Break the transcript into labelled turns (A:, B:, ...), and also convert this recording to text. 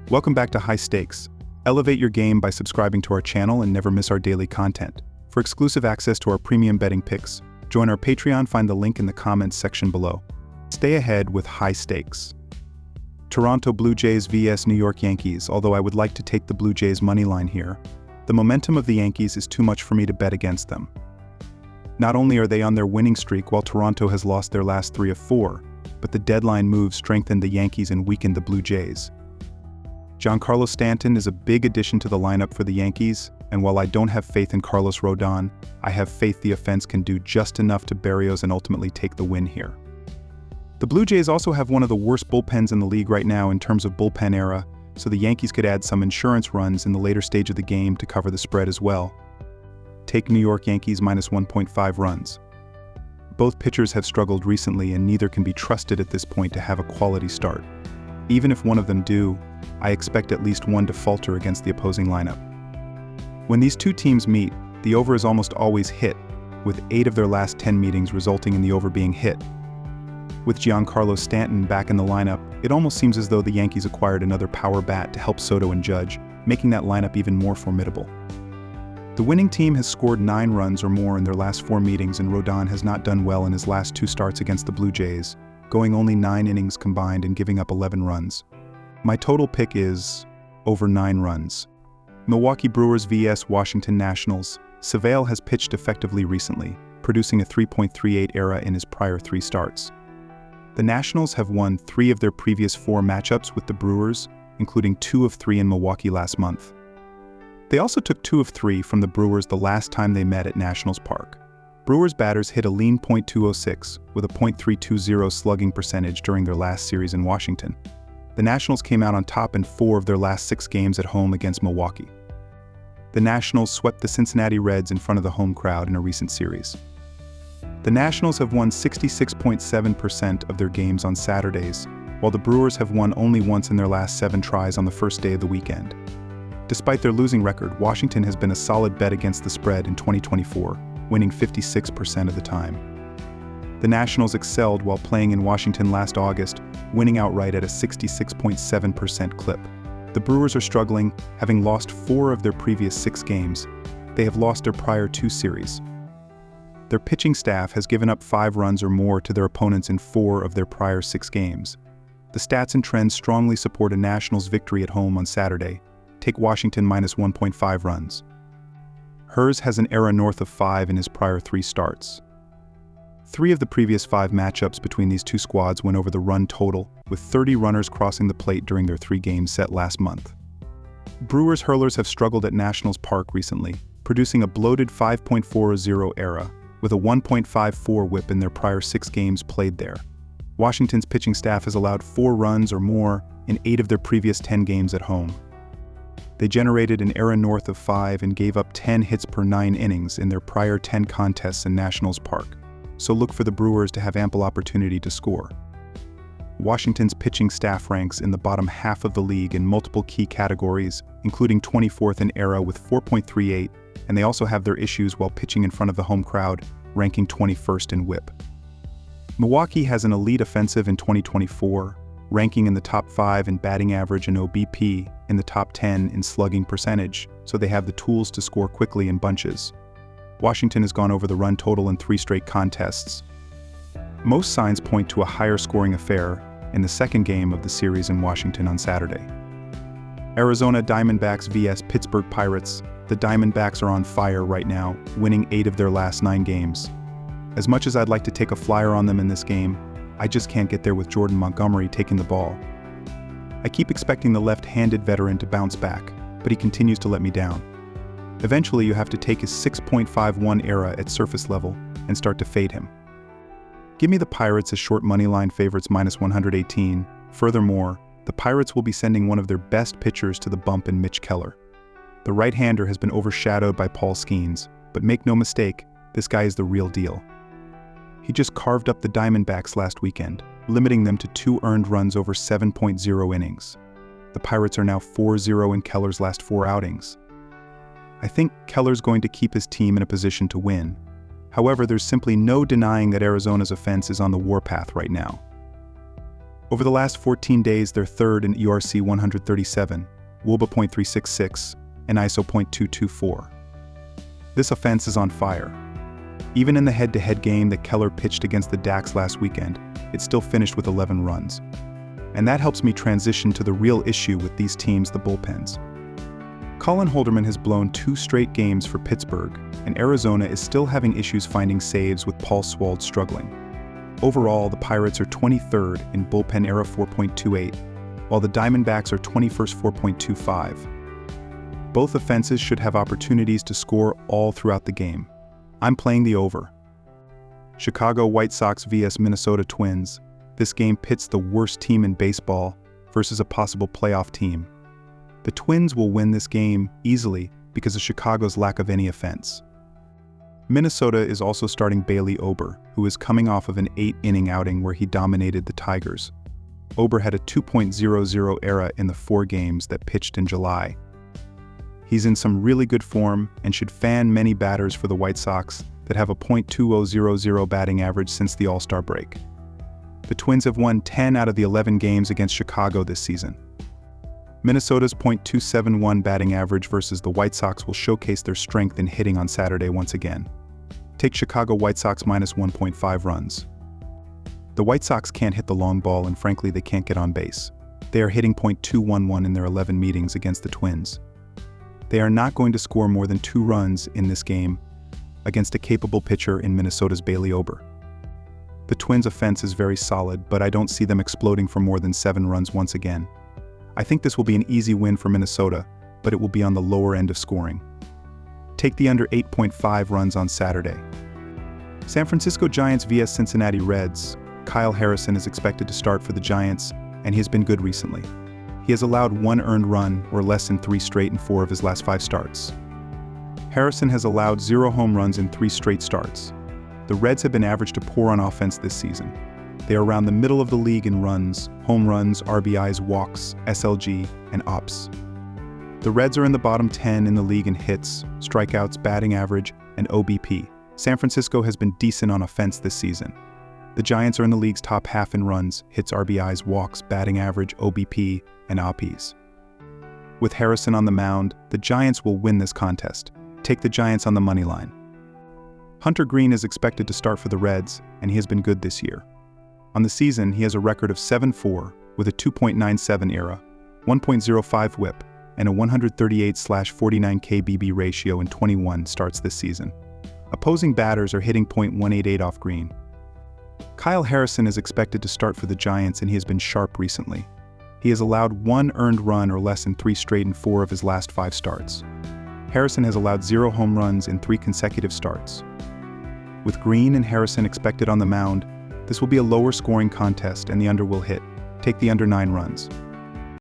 A: Welcome back to High Stakes. Elevate your game by subscribing to our channel and never miss our daily content. For exclusive access to our premium betting picks, join our Patreon, find the link in the comments section below. Stay ahead with High Stakes. Toronto Blue Jays vs New York Yankees. Although I would like to take the Blue Jays money line here, the momentum of the Yankees is too much for me to bet against them. Not only are they on their winning streak while Toronto has lost their last 3 of 4, but the deadline move strengthened the Yankees and weakened the Blue Jays. Giancarlo Stanton is a big addition to the lineup for the Yankees, and while I don't have faith in Carlos Rodon, I have faith the offense can do just enough to Berrios and ultimately take the win here. The Blue Jays also have one of the worst bullpens in the league right now in terms of bullpen era, so the Yankees could add some insurance runs in the later stage of the game to cover the spread as well. Take New York Yankees minus 1.5 runs. Both pitchers have struggled recently and neither can be trusted at this point to have a quality start. Even if one of them do, I expect at least one to falter against the opposing lineup. When these two teams meet, the over is almost always hit, with 8 of their last 10 meetings resulting in the over being hit. With Giancarlo Stanton back in the lineup, it almost seems as though the Yankees acquired another power bat to help Soto and Judge, making that lineup even more formidable. The winning team has scored 9 runs or more in their last 4 meetings, and Rodon has not done well in his last 2 starts against the Blue Jays, going only 9 innings combined and giving up 11 runs. My total pick is over 9 runs. Milwaukee Brewers vs Washington Nationals. Savale has pitched effectively recently, producing a 3.38 ERA in his prior 3 starts. The Nationals have won 3 of their previous 4 matchups with the Brewers, including 2 of 3 in Milwaukee last month. They also took 2 of 3 from the Brewers the last time they met at Nationals Park. Brewers batters hit a lean .206 with a .320 slugging percentage during their last series in Washington. The Nationals came out on top in 4 of their last 6 games at home against Milwaukee. The Nationals swept the Cincinnati Reds in front of the home crowd in a recent series. The Nationals have won 66.7% of their games on Saturdays, while the Brewers have won only once in their last 7 tries on the first day of the weekend. Despite their losing record, Washington has been a solid bet against the spread in 2024, winning 56% of the time. The Nationals excelled while playing in Washington last August, winning outright at a 66.7% clip. The Brewers are struggling, having lost 4 of their previous 6 games. They have lost their prior 2 series. Their pitching staff has given up 5 runs or more to their opponents in 4 of their prior 6 games. The stats and trends strongly support a Nationals victory at home on Saturday. Take Washington minus 1.5 runs. Hers has an ERA north of 5 in his prior 3 starts. 3 of the previous 5 matchups between these two squads went over the run total, with 30 runners crossing the plate during their 3 games set last month. Brewers hurlers have struggled at Nationals Park recently, producing a bloated 5.40 ERA, with a 1.54 WHIP in their prior 6 games played there. Washington's pitching staff has allowed 4 runs or more in 8 of their previous 10 games at home. They generated an ERA north of 5 and gave up 10 hits per 9 innings in their prior 10 contests in Nationals Park, so look for the Brewers to have ample opportunity to score. Washington's pitching staff ranks in the bottom half of the league in multiple key categories, including 24th in ERA with 4.38, and they also have their issues while pitching in front of the home crowd, ranking 21st in WHIP. Milwaukee has an elite offensive in 2024, ranking in the top 5 in batting average and OBP, in the top 10 in slugging percentage, so they have the tools to score quickly in bunches. Washington has gone over the run total in 3 straight contests. Most signs point to a higher scoring affair in the second game of the series in Washington on Saturday. Arizona Diamondbacks vs Pittsburgh Pirates. The Diamondbacks are on fire right now, winning 8 of their last 9 games. As much as I'd like to take a flyer on them in this game, I just can't get there with Jordan Montgomery taking the ball. I keep expecting the left-handed veteran to bounce back, but he continues to let me down. Eventually, you have to take his 6.51 ERA at surface level and start to fade him. Give me the Pirates as short moneyline favorites minus 118. Furthermore, the Pirates will be sending one of their best pitchers to the bump in Mitch Keller. The right-hander has been overshadowed by Paul Skeens, but make no mistake, this guy is the real deal. He just carved up the Diamondbacks last weekend, limiting them to 2 earned runs over 7.0 innings. The Pirates are now 4-0 in Keller's last 4 outings. I think Keller's going to keep his team in a position to win. However, there's simply no denying that Arizona's offense is on the warpath right now. Over the last 14 days, they're third in ERC 137, WOBA .366, and ISO .224. This offense is on fire. Even in the head-to-head game that Keller pitched against the Dax last weekend, it still finished with 11 runs. And that helps me transition to the real issue with these teams, the bullpens. Colin Holderman has blown 2 straight games for Pittsburgh, and Arizona is still having issues finding saves with Paul Swald struggling. Overall, the Pirates are 23rd in bullpen ERA 4.28, while the Diamondbacks are 21st 4.25. Both offenses should have opportunities to score all throughout the game. I'm playing the over. Chicago White Sox vs Minnesota Twins. This game pits the worst team in baseball versus a possible playoff team. The Twins will win this game easily because of Chicago's lack of any offense. Minnesota is also starting Bailey Ober, who is coming off of an 8-inning outing where he dominated the Tigers. Ober had a 2.00 ERA in the 4 games that pitched in July. He's in some really good form and should fan many batters for the White Sox that have a .2000 batting average since the All-Star break. The Twins have won 10 out of the 11 games against Chicago this season. Minnesota's .271 batting average versus the White Sox will showcase their strength in hitting on Saturday once again. Take Chicago White Sox minus 1.5 runs. The White Sox can't hit the long ball, and frankly they can't get on base. They are hitting .211 in their 11 meetings against the Twins. They are not going to score more than 2 runs in this game against a capable pitcher in Minnesota's Bailey Ober. The Twins' offense is very solid, but I don't see them exploding for more than 7 runs once again. I think this will be an easy win for Minnesota, but it will be on the lower end of scoring. Take the under 8.5 runs on Saturday. San Francisco Giants vs Cincinnati Reds. Kyle Harrison is expected to start for the Giants, and he has been good recently. He has allowed 1 earned run or less in 3 straight in 4 of his last 5 starts. Harrison has allowed 0 home runs in 3 straight starts. The Reds have been average to poor on offense this season. They are around the middle of the league in runs, home runs, RBIs, walks, SLG, and OPS. The Reds are in the bottom 10 in the league in hits, strikeouts, batting average, and OBP. San Francisco has been decent on offense this season. The Giants are in the league's top half in runs, hits, RBIs, walks, batting average, OBP, and OPS. With Harrison on the mound, the Giants will win this contest. Take the Giants on the money line. Hunter Greene is expected to start for the Reds, and he has been good this year. On the season, he has a record of 7-4 with a 2.97 ERA, 1.05 WHIP, and a 138/49 KBB ratio in 21 starts this season. Opposing batters are hitting .188 off Greene. Kyle Harrison is expected to start for the Giants, and he has been sharp recently. He has allowed 1 earned run or less in 3 straight in 4 of his last 5 starts. Harrison has allowed 0 home runs in 3 consecutive starts. With Greene and Harrison expected on the mound, this will be a lower scoring contest and the under will hit. Take the under 9 runs.